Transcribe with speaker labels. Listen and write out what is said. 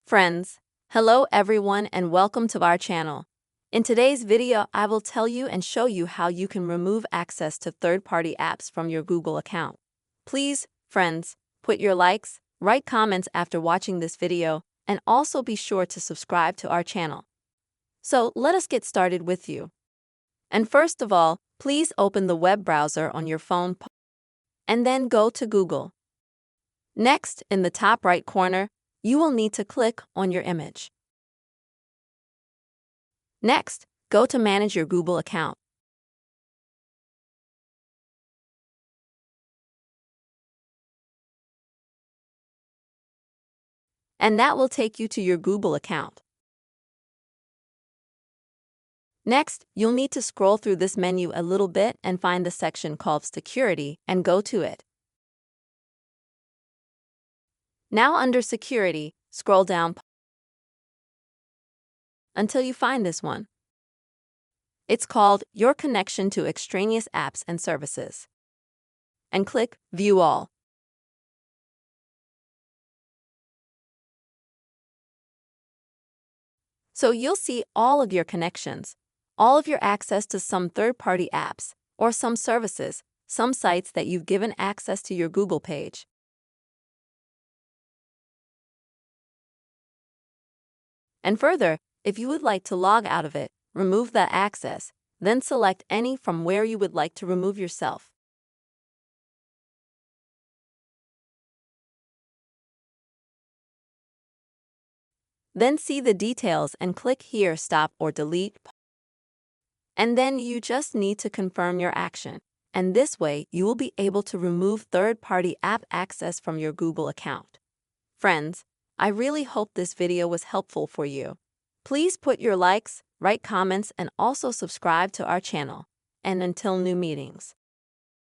Speaker 1: Friends, hello everyone and welcome to our channel. In today's video, I will tell you and show you how you can remove access to third-party apps from your Google account. Please, friends, put your likes, write comments after watching this video, and also be sure to subscribe to our channel. So let us get started with you. And first of all, please open the web browser on your phone and then go to Google. Next, in the top right corner, you will need to click on your image. Next, go to Manage your Google account. And that will take you to your Google account. Next, you'll need to scroll through this menu a little bit and find the section called Security and go to it. Now under Security, scroll down until you find this one. It's called Your Connection to Extraneous Apps and Services. And click View All. So you'll see all of your connections, all of your access to some third-party apps, or some services, some sites that you've given access to your Google page. And further, if you would like to log out of it, remove that access, then select any from where you would like to remove yourself. Then see the details and click here Stop or Delete. And then you just need to confirm your action. And this way, you will be able to remove third-party app access from your Google account. Friends, I really hope this video was helpful for you. Please put your likes, write comments, and also subscribe to our channel. And until new meetings.